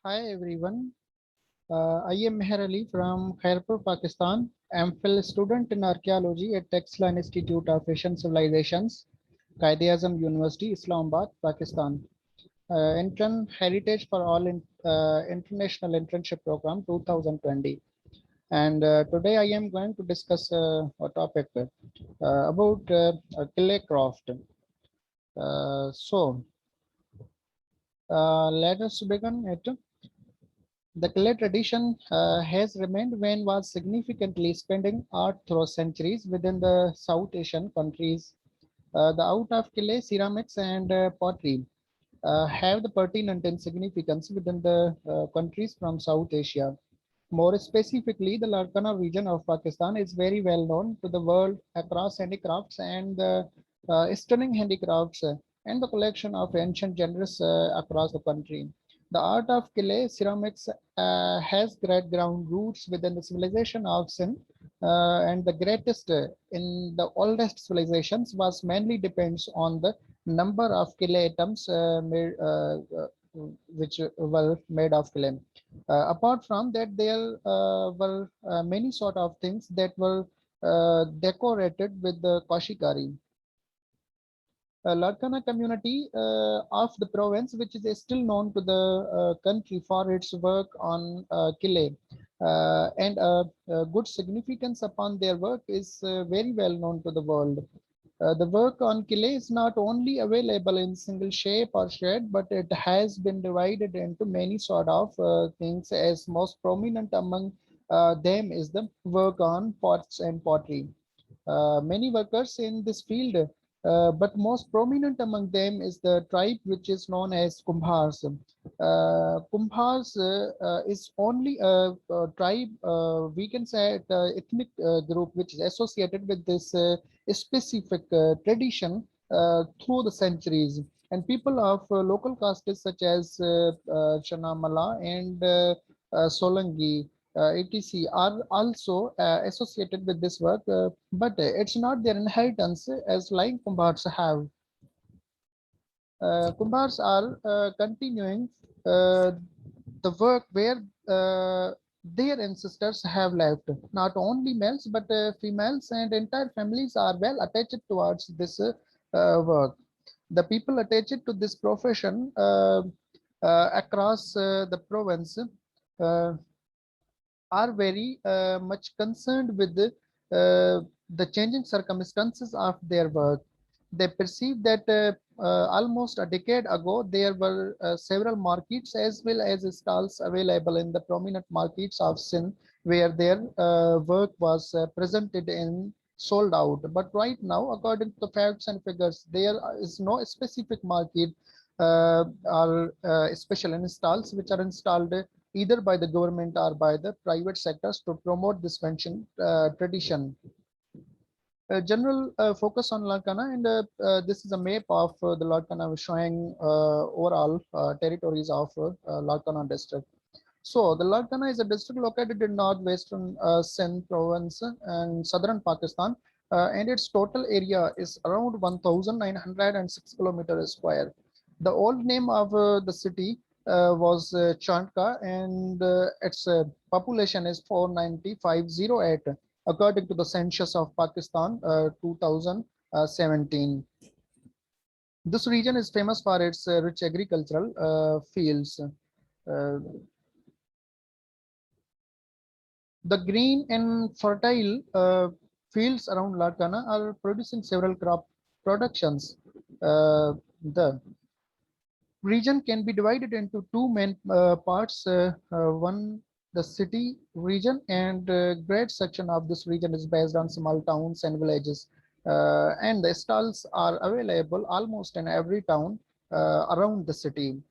Hi everyone. I am Meher Ali from Khairpur, Pakistan. I'm a student in archaeology at Textile Institute of Asian Civilizations, Quaid-e-Azam University, Islamabad, Pakistan. Intern Heritage for All International Internship Program 2020. And today I am going to discuss a topic about clay craft. Let us begin it. The clay tradition has remained when was significantly spending art through centuries within the South Asian countries. The out of clay ceramics and pottery have the pertinent and significance within the countries from South Asia. More specifically, the Larkana region of Pakistan is very well known to the world across handicrafts and the stunning handicrafts and the collection of ancient genres across the country. The art of clay ceramics has great ground roots within the civilization of Sin, and the greatest in the oldest civilizations was mainly depends on the number of clay items which were made of clay. Apart from that, there were many sort of things that were decorated with the kashikari. Larkana community of the province, which is still known to the country for its work on clay, and good significance upon their work is very well known to the world. The work on clay is not only available in single shape or shade, but it has been divided into many sort of things. As most prominent among them is the work on pots and pottery. Many workers in this field, but most prominent among them is the tribe which is known as Kumbhars. Kumbhars is only a tribe, we can say, ethnic group which is associated with this specific tradition through the centuries. And people of local castes such as Chanamala and Solangi, etc., are also associated with this work, but it's not their inheritance as like Kumbhars have. Kumbhars are continuing uh, the work where their ancestors have left. Not only males, but females and entire families are well attached towards this work. The people attached to this profession across the province uh, are very much concerned with the changing circumstances of their work. They perceive that almost a decade ago there were several markets as well as stalls available in the prominent markets of Sindh where their work was presented and sold out. But right now, according to the facts and figures, there is no specific market or special installs which are installed either by the government or by the private sectors to promote this mentioned tradition. General focus on Larkana, and this is a map of the Larkana showing overall territories of Larkana district. So the Larkana is a district located in northwestern Sindh province and southern Pakistan, and its total area is around 1,906 kilometers square. The old name of the city was Chandka, and its population is 49508 according to the census of Pakistan 2017. This region is famous for its rich agricultural fields. The green and fertile fields around Larkana are producing several crop productions. The region can be divided into two main parts. One, the city region, and great section of this region is based on small towns and villages. And the stalls are available almost in every town around the city.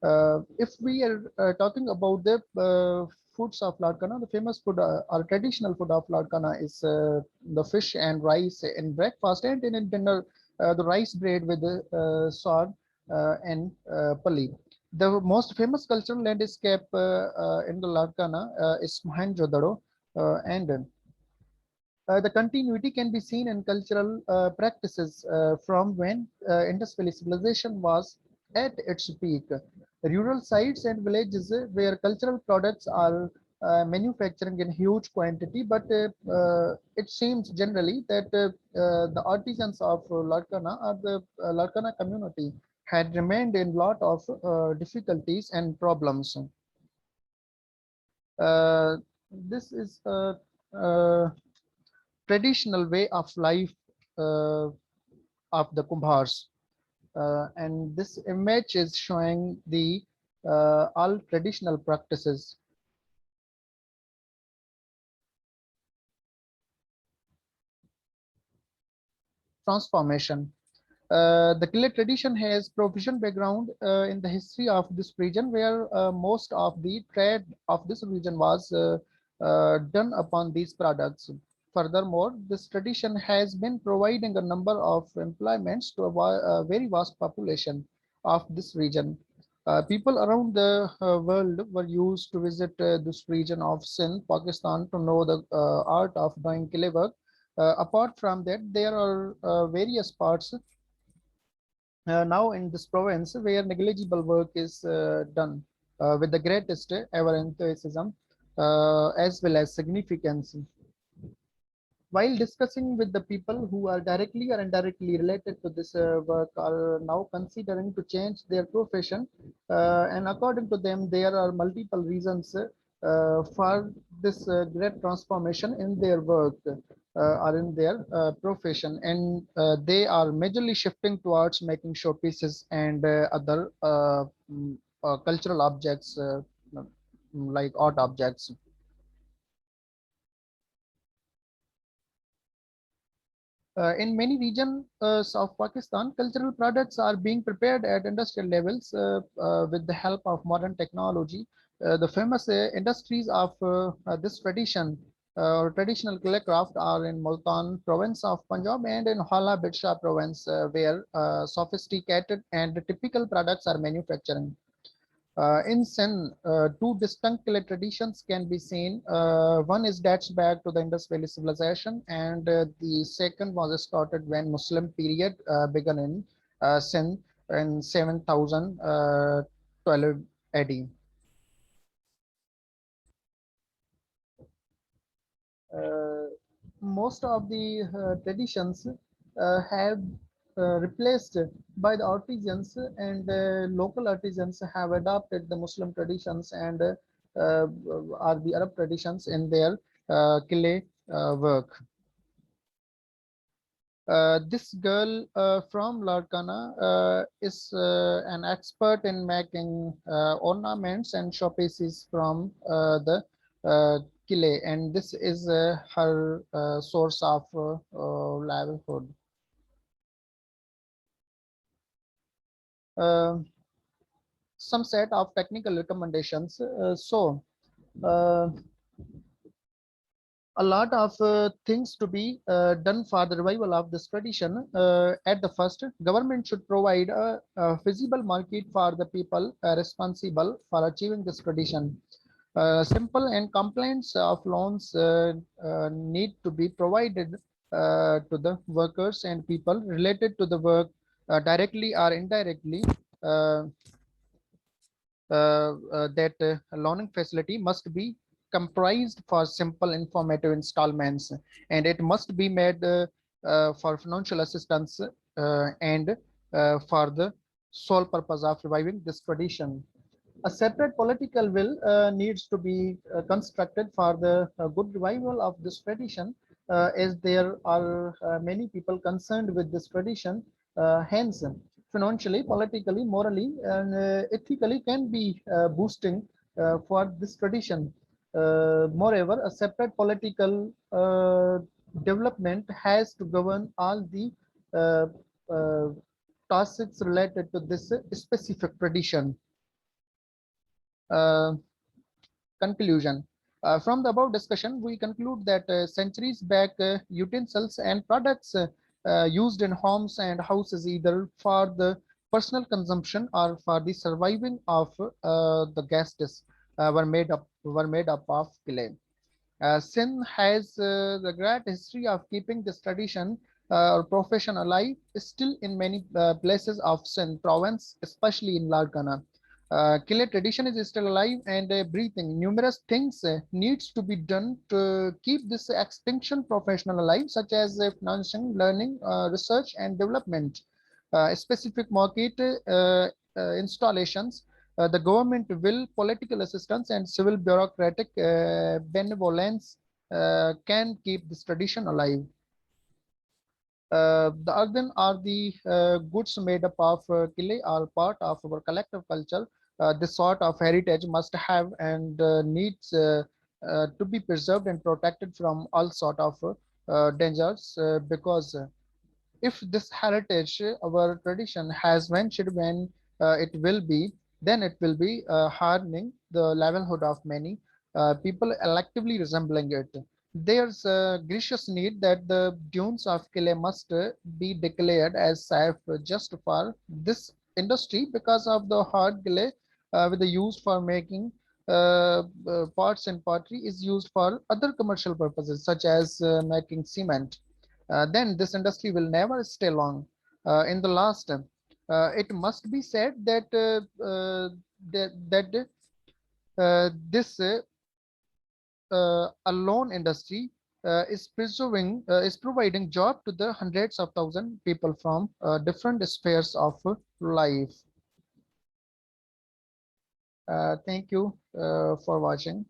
If we are talking about the foods of Larkana, the famous food or traditional food of Larkana is the fish and rice in breakfast, and in dinner, the rice bread with sword and pali. The most famous cultural landscape in the Larkana is Mohenjo-daro, and the continuity can be seen in cultural practices from when Indus Valley civilization was at its peak. Rural sites and villages where cultural products are manufacturing in huge quantity, but it seems generally that the artisans of Larkana or the Larkana community had remained in lot of difficulties and problems. This is a traditional way of life uh, of the Kumbhars. And this image is showing the all traditional practices. Transformation. The Kile tradition has provision background in the history of this region, where most of the trade of this region was done upon these products. Furthermore, this tradition has been providing a number of employments to a very vast population of this region. People around the world were used to visit this region of Sindh, Pakistan, to know the art of doing Kile work. Apart from that, there are various parts now in this province where negligible work is done with the greatest ever enthusiasm as well as significance. While discussing with the people who are directly or indirectly related to this work are now considering to change their profession, and according to them there are multiple reasons for this great transformation in their work or in their profession, and they are majorly shifting towards making showpieces and other cultural objects like art objects. In many regions of Pakistan, cultural products are being prepared at industrial levels with the help of modern technology. The famous industries of this tradition or traditional clay craft are in Multan province of Punjab and in Hala Birsha province, where sophisticated and typical products are manufacturing. In Sen, two distinct traditions can be seen. One is dates back to the Indus Valley civilization, and the second was started when Muslim period began in Sindh in 7012 AD. Uh, Most of the traditions have replaced by the artisans, and local artisans have adopted the Muslim traditions and are the Arab traditions in their clay work. This girl from Larkana is an expert in making ornaments and showpieces from the clay, and this is her source of livelihood. Uh, some set of technical recommendations. Uh, a lot of things to be done for the revival of this tradition. At the first, government should provide a feasible market for the people responsible for achieving this tradition. Simple and complaints of loans need to be provided to the workers and people related to the work directly or indirectly. Uh, that loaning facility must be comprised for simple informative installments, and it must be made for financial assistance and for the sole purpose of reviving this tradition. A separate political will needs to be constructed for the good revival of this tradition, as there are many people concerned with this tradition. Hence, financially, politically, morally, and ethically can be boosting for this tradition. Moreover, a separate political development has to govern all the uh, uh, tasks related to this specific tradition. Uh, Conclusion. From the above discussion, we conclude that centuries back, utensils and products used in homes and houses either for the personal consumption or for the surviving of the guests were made up of clay. Sindh has the great history of keeping this tradition or profession alive still in many places of Sindh province, especially in Larkana. Kile tradition is still alive and breathing. Numerous things needs to be done to keep this extinction professional alive, such as financing, learning, research, and development. Specific market installations. The government will political assistance and civil bureaucratic benevolence can keep this tradition alive. The organ are the goods made up of kile are part of our collective culture. This sort of heritage must have and needs to be preserved and protected from all sort of dangers because if this heritage, our tradition has vanished when it will be, then it will be hardening the livelihood of many people electively resembling it. There's a gracious need that the dunes of Kile must be declared as safe just for this industry because of the hard clay with the use for making parts and pottery is used for other commercial purposes such as making cement. Then this industry will never stay long. In the last, it must be said that this alone industry is providing job to the hundreds of thousand people from different spheres of life. Thank you for watching.